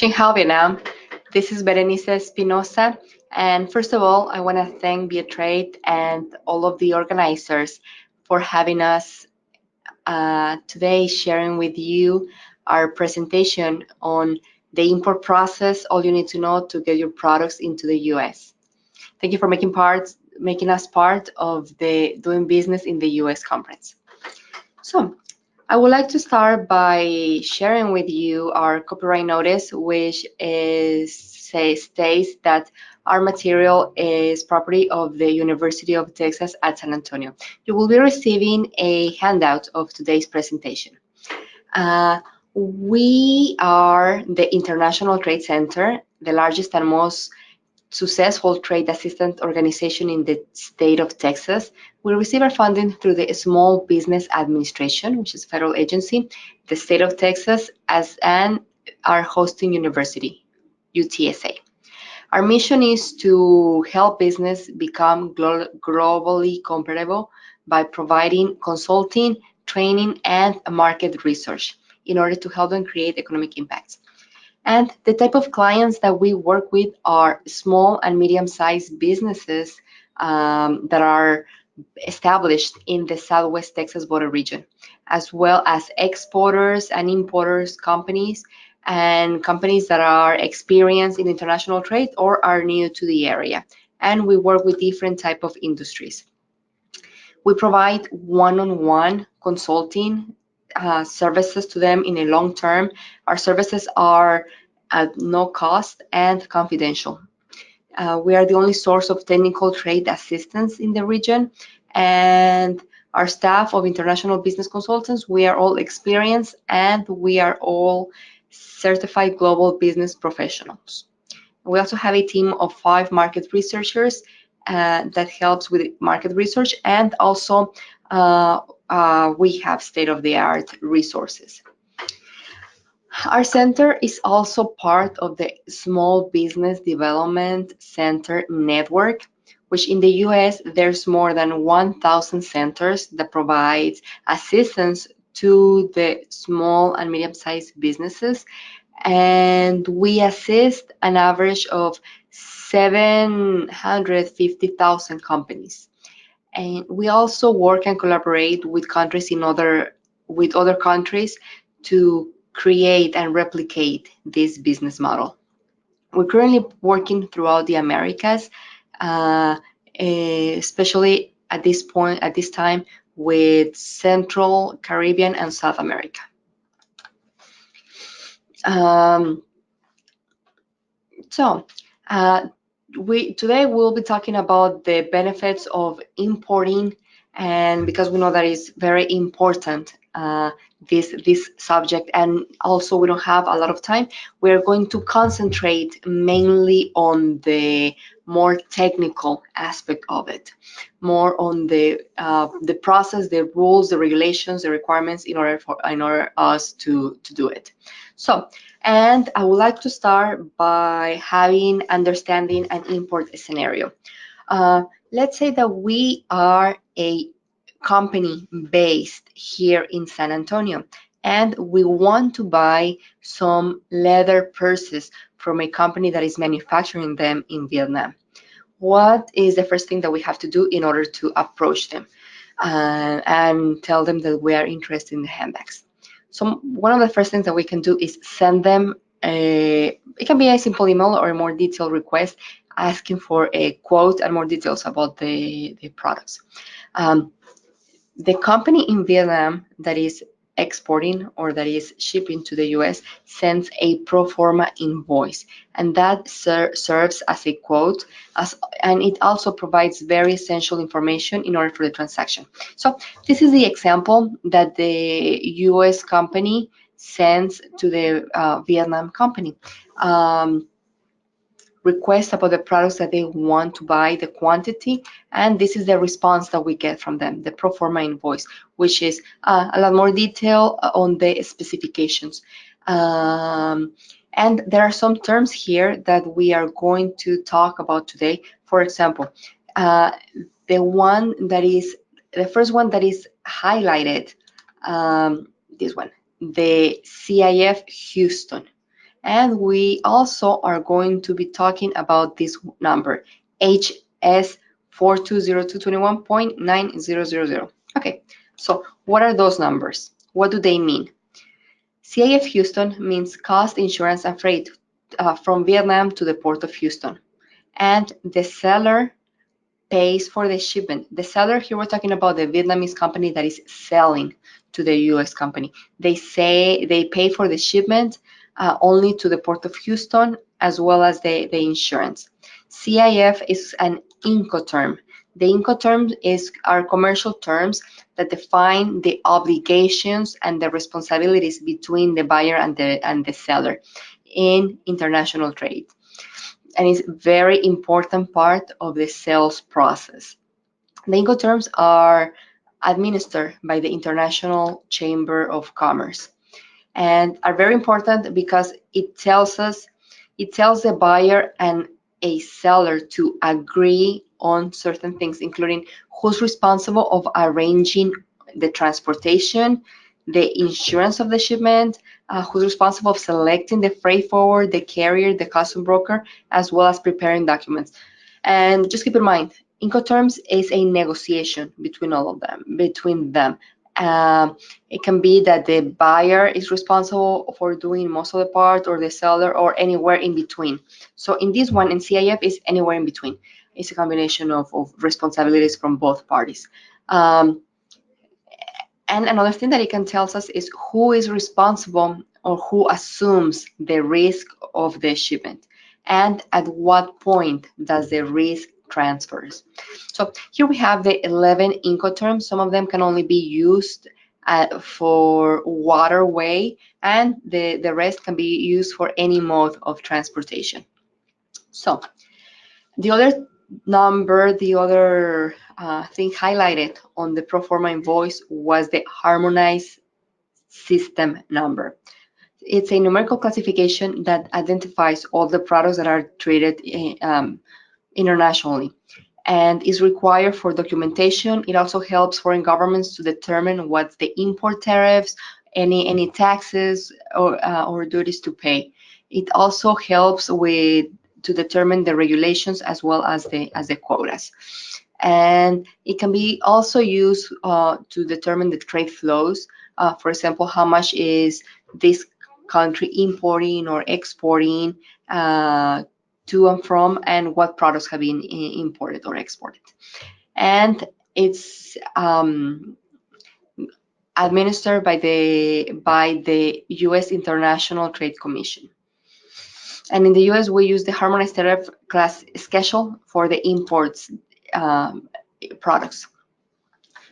Xin Hao Vietnam. This is Berenice Espinoza. And first of all, I want to thank Beatrade and all of the organizers for having us today sharing with you our presentation on the import process, all you need to know to get your products into the US. Thank you for making us part of the Doing Business in the US conference. So, I would like to start by sharing with you our copyright notice, which states that our material is property of the University of Texas at San Antonio. You will be receiving a handout of today's presentation. We are the International Trade Center, the largest and most successful trade assistance organization in the state of Texas. We receive our funding through the Small Business Administration, which is a federal agency, the state of Texas, and our hosting university, UTSA. Our mission is to help business become globally comparable by providing consulting, training, and market research in order to help them create economic impacts. And the type of clients that we work with are small and medium-sized businesses that are established in the Southwest Texas border region, as well as exporters and importers companies and companies that are experienced in international trade or are new to the area. And we work with different type of industries. We provide one-on-one consulting services to them in a long term. Our services are at no cost and confidential. We are the only source of technical trade assistance in the region, and our staff of international business consultants, we are all experienced and we are all certified global business professionals. We also have a team of 5 market researchers that helps with market research, and also we have state-of-the-art resources. Our center is also part of the Small Business Development Center network, which in the US, there's more than 1,000 centers that provide assistance to the small and medium-sized businesses. And we assist an average of 750,000 companies. And we also work and collaborate with countries with other countries to create and replicate this business model. We're currently working throughout the Americas, especially at this time with Central, Caribbean, and South America. Today we'll be talking about the benefits of importing, and because we know that is very important, this subject, and also we don't have a lot of time, we're going to concentrate mainly on the more technical aspect of it, more on the process, the rules, the regulations, the requirements in order us to do it. So, and I would like to start by understanding an import scenario. Let's say that we are a company based here in San Antonio, and we want to buy some leather purses from a company that is manufacturing them in Vietnam. What is the first thing that we have to do in order to approach them and tell them that we are interested in the handbags? So one of the first things that we can do is send them it can be a simple email or a more detailed request asking for a quote and more details about the products. The company in Vietnam that is exporting or that is shipping to the US sends a pro forma invoice, and that serves as a quote, and it also provides very essential information in order for the transaction. So this is the example that the US company sends to the Vietnam company. Request about the products that they want to buy, the quantity, and this is the response that we get from them, the pro forma invoice, which is a lot more detail on the specifications. And there are some terms here that we are going to talk about today. For example, the first one that is highlighted, this one, the CIF Houston. And we also are going to be talking about this number, HS 4202221.9000. Okay, so what are those numbers? What do they mean? CIF Houston means cost, insurance, and freight from Vietnam to the port of Houston. And the seller pays for the shipment. The seller, here we're talking about the Vietnamese company that is selling to the US company. They say they pay for the shipment only to the port of Houston, as well as the insurance. CIF is an Incoterm. The Incoterm are commercial terms that define the obligations and the responsibilities between the buyer and the seller in international trade. And it's a very important part of the sales process. The Incoterms are administered by the International Chamber of Commerce and are very important because it tells the buyer and a seller to agree on certain things, including who's responsible of arranging the transportation, the insurance of the shipment, who's responsible of selecting the freight forward, the carrier, the custom broker, as well as preparing documents. And just keep in mind, Incoterms is a negotiation between all of them, between them. It can be that the buyer is responsible for doing most of the part, or the seller, or anywhere in between. So in this one, in CIF, is anywhere in between. It's a combination of responsibilities from both parties. And another thing that it can tell us is who is responsible or who assumes the risk of the shipment, and at what point does the risk transfers. So here we have the 11 Incoterms. Some of them can only be used for waterway, and the rest can be used for any mode of transportation. So the other number, the other thing highlighted on the pro forma invoice was the harmonized system number. It's a numerical classification that identifies all the products that are traded internationally and is required for documentation. It also helps foreign governments to determine what's the import tariffs, any taxes or duties to pay. It also helps to determine the regulations as well as the quotas. And it can be also used to determine the trade flows. For example, how much is this country importing or exporting to and from, and what products have been imported or exported. And it's administered by the U.S. International Trade Commission. And in the U.S., we use the harmonized tariff class schedule for the imports products.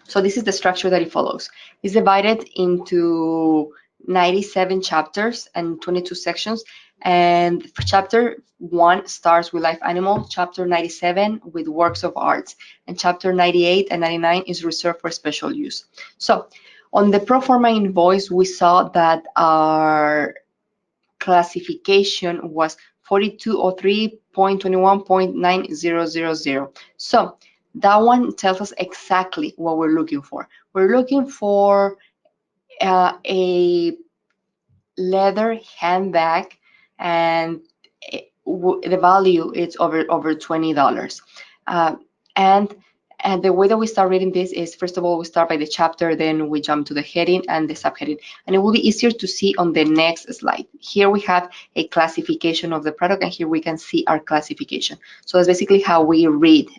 So this is the structure that it follows. It's divided into 97 chapters and 22 sections. And chapter 1 starts with live animal, chapter 97 with works of arts, and chapter 98 and 99 is reserved for special use. So on the pro forma invoice, we saw that our classification was 4203.21.9000. So that one tells us exactly what we're looking for. We're looking for a leather handbag, and the value is over $20. And the way that we start reading this is, first of all, we start by the chapter, then we jump to the heading and the subheading. And it will be easier to see on the next slide. Here we have a classification of the product, and here we can see our classification. So that's basically how we read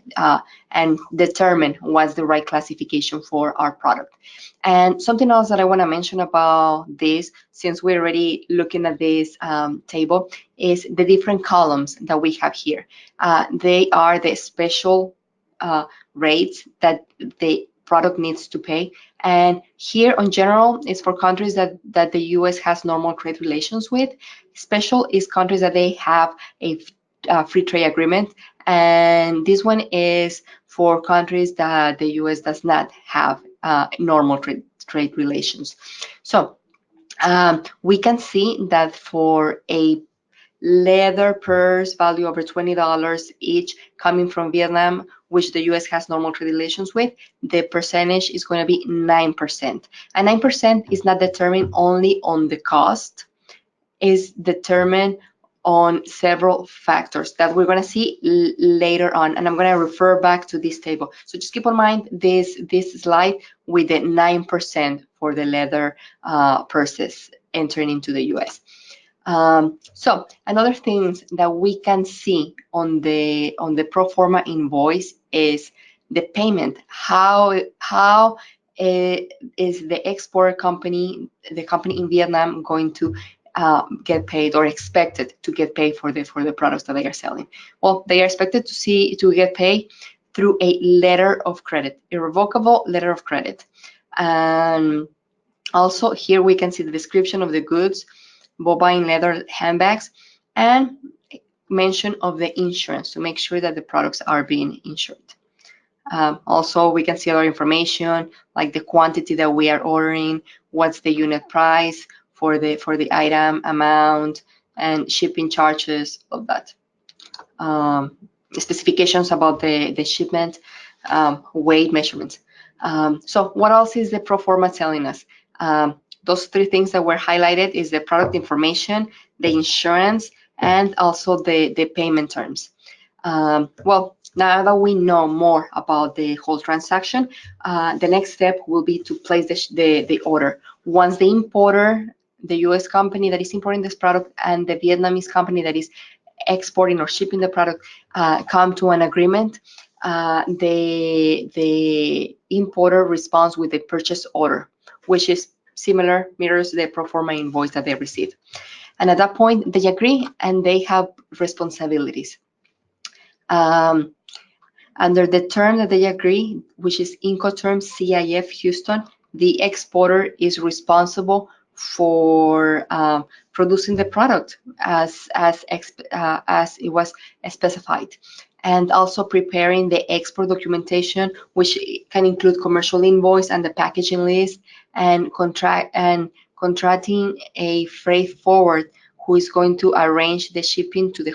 and determine what's the right classification for our product. And something else that I want to mention about this, since we're already looking at this table, is the different columns that we have here. They are the special rates that the product needs to pay. And here on general is for countries that the US has normal trade relations with. Special is countries that they have a free trade agreement. And this one is for countries that the US does not have normal trade relations. So we can see that for a leather purse value over $20 each coming from Vietnam, which the US has normal trade relations with, the percentage is going to be 9%. And 9% is not determined only on the cost. is determined on several factors that we're going to see later on, and I'm going to refer back to this table. So just keep in mind this slide with the 9% for the leather purses entering into the US. So another things that we can see on the pro forma invoice is the payment. How is the export company, the company in Vietnam, going to get paid or expected to get paid for the products that they are selling? Well, they are expected to get paid through a letter of credit, irrevocable letter of credit. And also here we can see the description of the goods, bovine leather handbags, and mention of the insurance to make sure that the products are being insured. Also, we can see other information like the quantity that we are ordering, what's the unit price for the item, amount, and shipping charges of that. Specifications about the shipment, weight measurements. So what else is the pro forma telling us? Those three things that were highlighted is the product information, the insurance, and also the payment terms. Well, now that we know more about the whole transaction, the next step will be to place the order. Once the importer, the US company that is importing this product, and the Vietnamese company that is exporting or shipping the product come to an agreement, the importer responds with a purchase order, which is similar, mirrors the pro forma invoice that they received. And at that point, they agree and they have responsibilities. Under the term that they agree, which is Incoterm CIF Houston, the exporter is responsible for producing the product as it was specified, and also preparing the export documentation, which can include commercial invoice and the packaging list, and contracting a freight forward who is going to arrange the shipping to the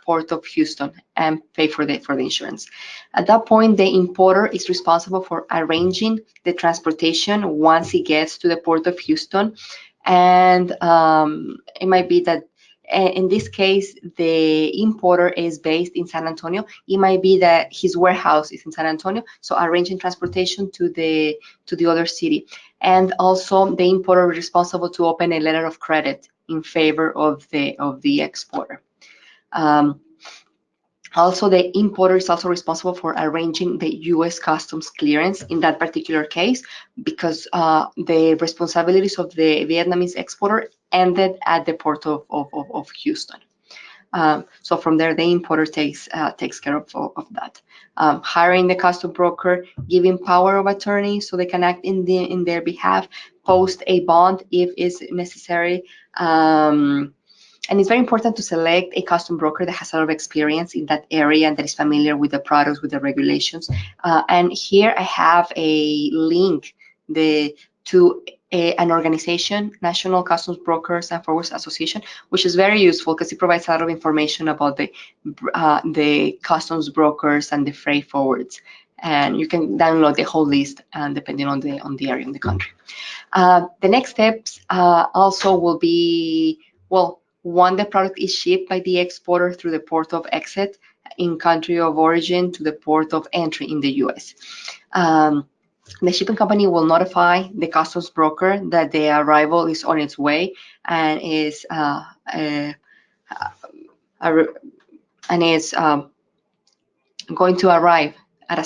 port of Houston and pay for the insurance. At that point, the importer is responsible for arranging the transportation once it gets to the port of Houston. And it might be that in this case, the importer is based in San Antonio. It might be that his warehouse is in San Antonio, so arranging transportation to the other city. And also, the importer is responsible to open a letter of credit in favor of the exporter. Also, the importer is also responsible for arranging the U.S. Customs clearance in that particular case, because the responsibilities of the Vietnamese exporter ended at the port of Houston. So from there, the importer takes care of that. Hiring the custom broker, giving power of attorney so they can act in their behalf, post a bond if is necessary. And it's very important to select a custom broker that has a lot of experience in that area and that is familiar with the products, with the regulations. And here I have a link to an organization, National Customs Brokers and Forwarders Association, which is very useful because it provides a lot of information about the customs brokers and the freight forwards. And you can download the whole list, depending on the area in the country. The next steps also will be, well, one, the product is shipped by the exporter through the port of exit in country of origin to the port of entry in the US. The shipping company will notify the customs broker that the arrival is on its way and is going to arrive at a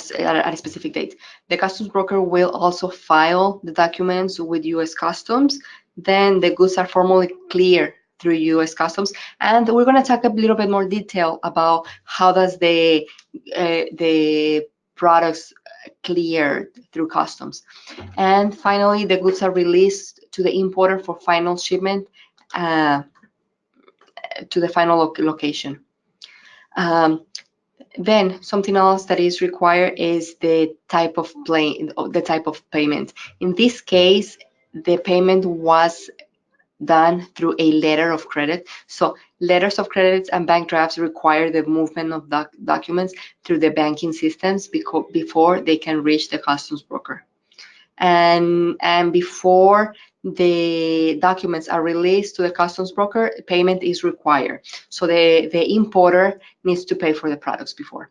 specific date. The customs broker will also file the documents with US Customs. Then the goods are formally cleared through US Customs, and we're going to talk a little bit more detail about how does the products clear through customs. And finally, the goods are released to the importer for final shipment to the final location. Then something else that is required is the type of payment. In this case, the payment was done through a letter of credit. So letters of credit and bank drafts require the movement of documents through the banking systems before they can reach the customs broker. and before the documents are released to the customs broker, payment is required. So the importer needs to pay for the products before.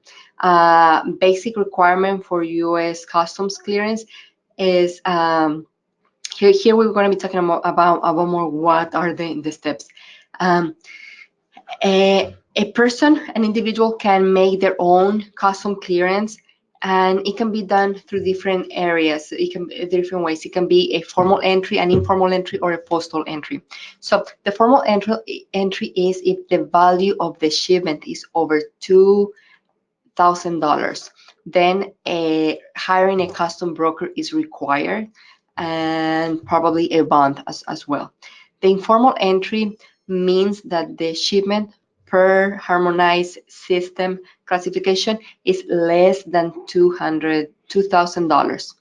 Basic requirement for U.S. customs clearance is here we're going to be talking about more what are the steps. A person, an individual, can make their own custom clearance, and it can be done through different areas. It can be different ways. It can be a formal entry, an informal entry, or a postal entry. So the formal entry is if the value of the shipment is over $2,000. Then hiring a custom broker is required, and probably a bond as well. The informal entry means that the shipment per harmonized system classification is less than $2,000.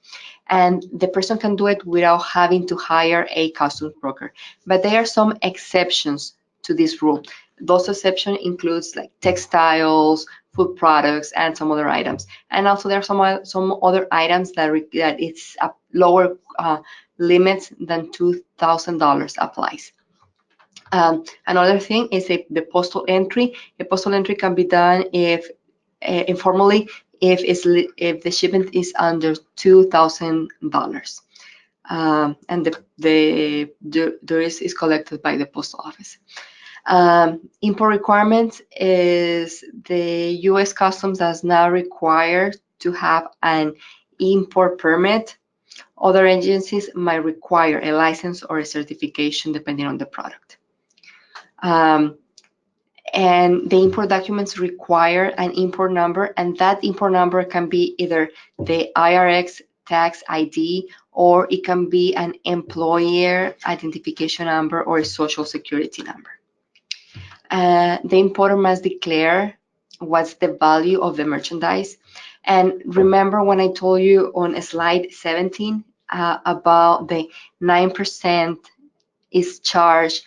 And the person can do it without having to hire a customs broker. But there are some exceptions to this rule. Those exceptions includes like textiles, food products, and some other items. And also there are some other items that it's a lower limits than $2,000 applies. Another thing is the postal entry. A postal entry can be done if informally if the shipment is under $2,000, and the rest is collected by the postal office. Import requirements is the U.S. Customs does not require to have an import permit. Other agencies might require a license or a certification depending on the product. And the import documents require an import number, and that import number can be either the IRS tax ID, or it can be an employer identification number or a social security number. The importer must declare what's the value of the merchandise. And remember when I told you on slide 17 about the 9% is charged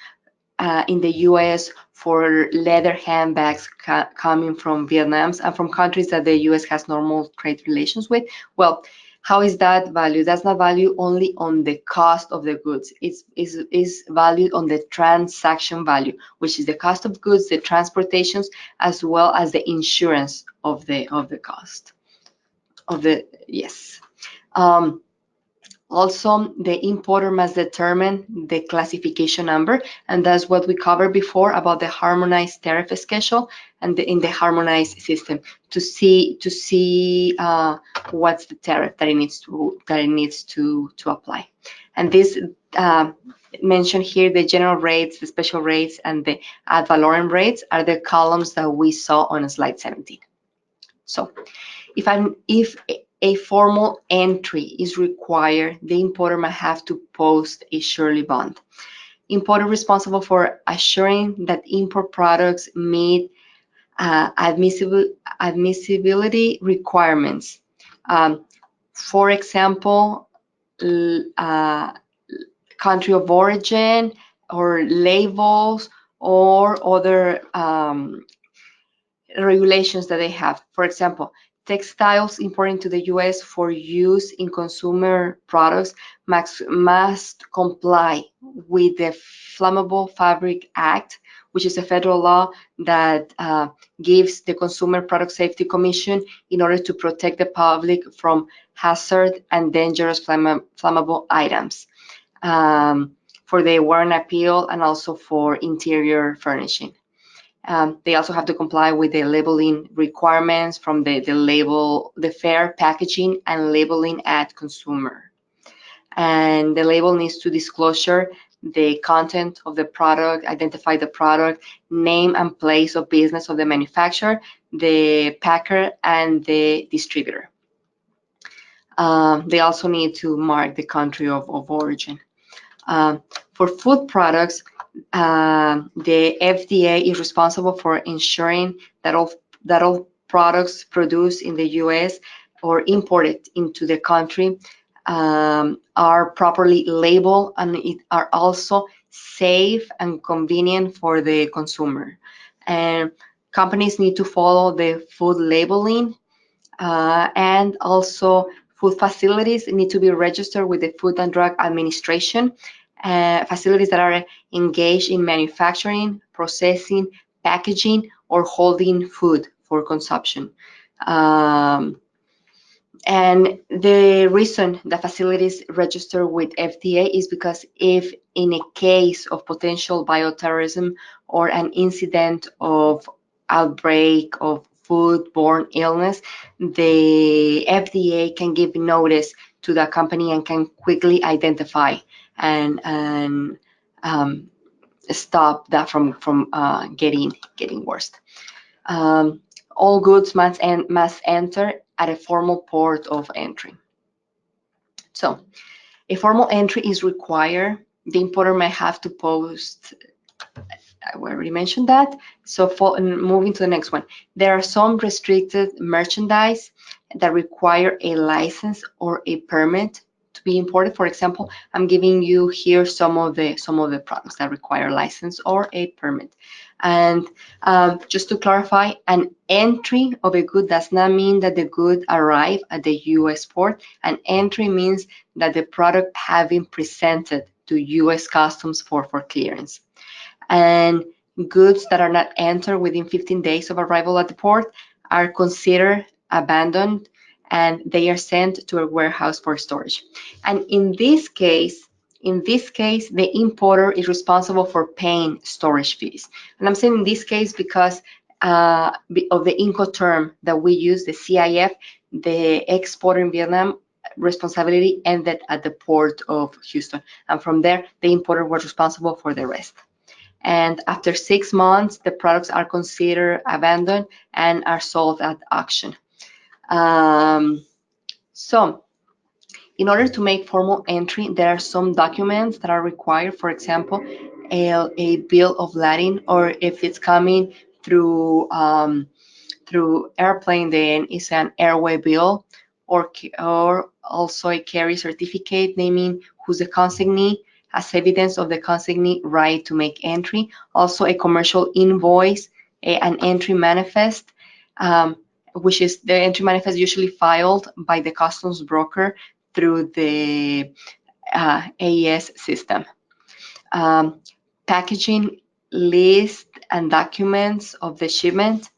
in the US for leather handbags coming from Vietnam and from countries that the US has normal trade relations with? Well, how is that valued? That's not valued only on the cost of the goods. It's valued on the transaction value, which is the cost of goods, the transportations, as well as the insurance of the cost of the, yes. Also, the importer must determine the classification number, and that's what we covered before about the harmonized tariff schedule and in the harmonized system to see what's the tariff that it needs to apply. And this mentioned here, the general rates, the special rates, and the ad valorem rates are the columns that we saw on slide 17. So, if a formal entry is required, the importer might have to post a surety bond. Importer responsible for assuring that import products meet admissibility requirements. For example, country of origin or labels or other regulations that they have. For example, textiles imported to the U.S. for use in consumer products must comply with the Flammable Fabric Act, which is a federal law that gives the Consumer Product Safety Commission in order to protect the public from hazard and dangerous flammable items for the warrant appeal and also for interior furnishing. They also have to comply with the labeling requirements from the fair packaging and labeling at consumer. And the label needs to disclosure the content of the product, identify the product, name and place of business of the manufacturer, the packer, and the distributor. They also need to mark the country of origin. For food products, the FDA is responsible for ensuring that all products produced in the U.S. or imported into the country are properly labeled and are also safe and convenient for the consumer. And companies need to follow the food labeling and also Food facilities need to be registered with the Food and Drug Administration. Facilities that are engaged in manufacturing, processing, packaging, or holding food for consumption. And the reason the facilities register with FDA is because if in a case of potential bioterrorism or an incident of outbreak of foodborne illness, the FDA can give notice to the company and can quickly identify and stop that from getting worse. All goods must enter at a formal port of entry. So, a formal entry is required. The importer may have to post. I already mentioned that. So, moving to the next one, there are some restricted merchandise that require a license or a permit to be imported. For example, I'm giving you here some of the products that require a license or a permit. And just to clarify, an entry of a good does not mean that the good arrived at the U.S. port. An entry means that the product has been presented to U.S. Customs for clearance. And goods that are not entered within 15 days of arrival at the port are considered abandoned, and they are sent to a warehouse for storage. And in this case, the importer is responsible for paying storage fees. And I'm saying in this case because of the Incoterm that we use, the CIF, the exporter in Vietnam responsibility ended at the port of Houston. And from there, the importer was responsible for the rest. And after 6 months, the products are considered abandoned and are sold at auction. So, in order to make formal entry, there are some documents that are required. For example, a bill of lading, or if it's coming through airplane, then it's an airway bill, or also a carrier certificate naming who's the consignee, as evidence of the consignee right to make entry. Also a commercial invoice, an entry manifest, which is the entry manifest usually filed by the customs broker through the AES system. Packaging list and documents of the shipment,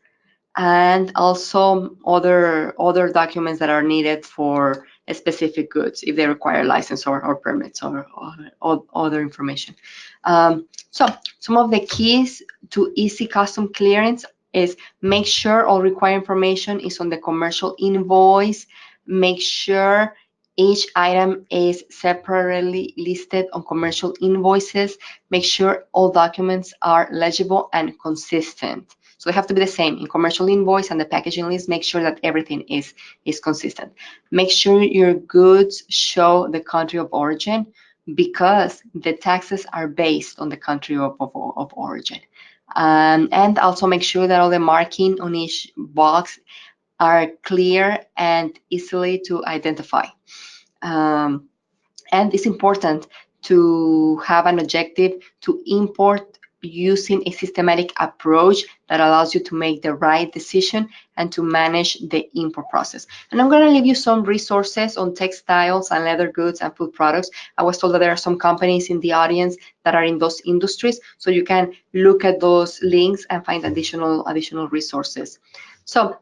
and also other documents that are needed for specific goods if they require license or permits or other information. So some of the keys to easy custom clearance is make sure all required information is on the commercial invoice. Make sure each item is separately listed on commercial invoices. Make sure all documents are legible and consistent. So they have to be the same in commercial invoice and the packaging list. Make sure that everything is consistent. Make sure your goods show the country of origin, because the taxes are based on the country of origin. And also make sure that all the marking on each box are clear and easily to identify. And it's important to have an objective to import using a systematic approach that allows you to make the right decision and to manage the import process. And I'm going to leave you some resources on textiles and leather goods and food products. I was told that there are some companies in the audience that are in those industries, so you can look at those links and find additional resources. So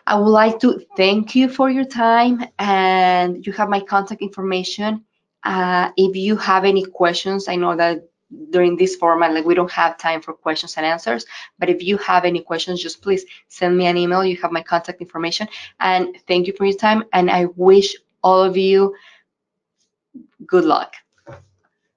I would like to thank you for your time, and you have my contact information. If you have any questions, I know that during this format, we don't have time for questions and answers, but if you have any questions, just please send me an email. You have my contact information, and thank you for your time, and I wish all of you good luck.